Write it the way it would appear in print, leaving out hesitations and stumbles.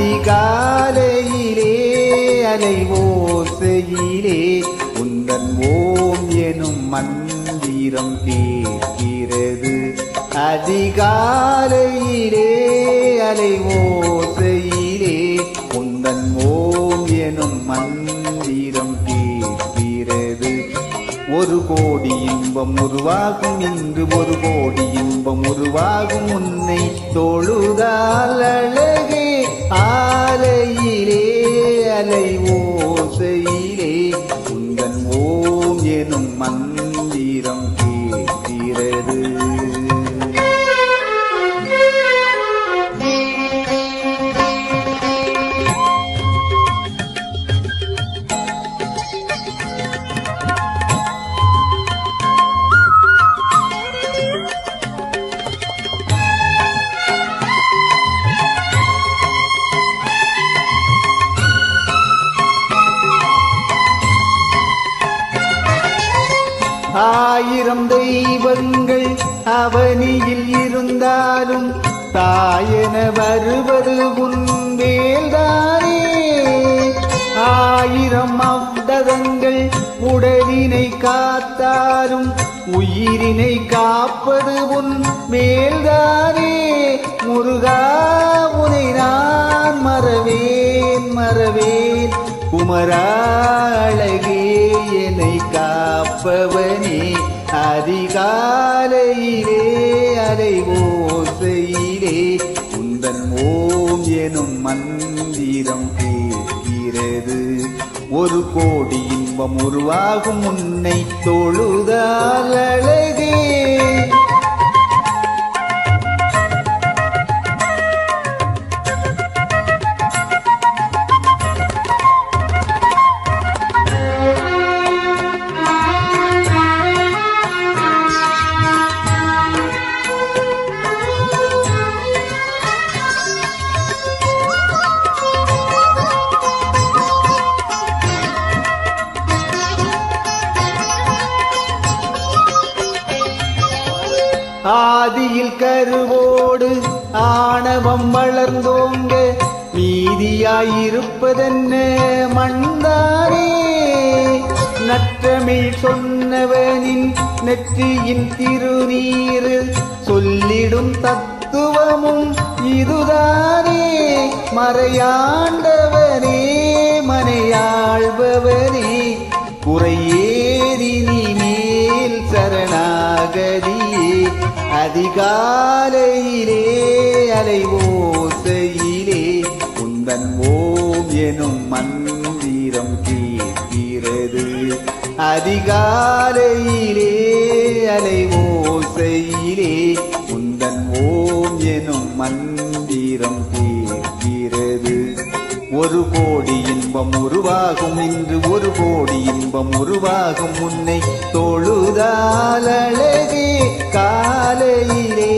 அதிகாலையிலே அலைவோசையிலே உந்தன் ஓம் எனும் மந்திரம் கேட்கிறது. அதிகாலையிலே அலைவோசையிலே உந்தன் ஓம் எனும் மந்திரம் கேட்கிறது. ஒரு கோடி இன்பம் உருவாகும் இன்று, ஒரு கோடி இன்பம் உருவாகும் உன்னை தொழுதால் அழகே. ஆலையிலே அலைவோசையிலே உந்தன் ஓம் எனும் மந்திரம் கேட்கிறது. ஆயிரம் தெய்வங்கள் அவனியில் இருந்தாலும் தாயென வருவது உன் வேல்தானே. ஆயிரம் அவ்ததங்கள் உடலினை காத்தாலும் உயிரினை காப்பது உன் மேல்தானே. முருகா உனை நான் மறவேன் மறவேன், குமரா அழகே என்னை காப்பவனே. அதிகாலையிலே அலைவோசையிலே உந்தன் ஓம் எனும் மந்திரம் கேட்கிறது. ஒரு கோடி இன்பம் உருவாகும் உன்னை தொழுதால் அழகே. ஆதியில் கருவோடு ஆணவம் வளர்ந்தோங்க மீதியாயிருப்பதென்ன மண்தானே. நற்றமிழ் சொன்னவனின் நெற்றியின் திருநீரு சொல்லிடும் தத்துவமும் இதுதானே. மறையாண்டவனே மனையாள்பவனே, குறையேறி நீ மேல் சரணாகதியே. அதிகாலையிலே அலைவோசையிலே உந்தன் ஓம் எனும் மந்திரம் கேட்கிறது. அதிகாலையிலே அலைவோசையிலே உந்தன் ஓம் எனும் மந்திரம் கேட்கிறது. ஒரு கோடி இன்பம் உருவாகும் இன்று, ஒரு கோடி இன்பம் உருவாகும் உன்னை தொழுதால் அழகே. காலையிலே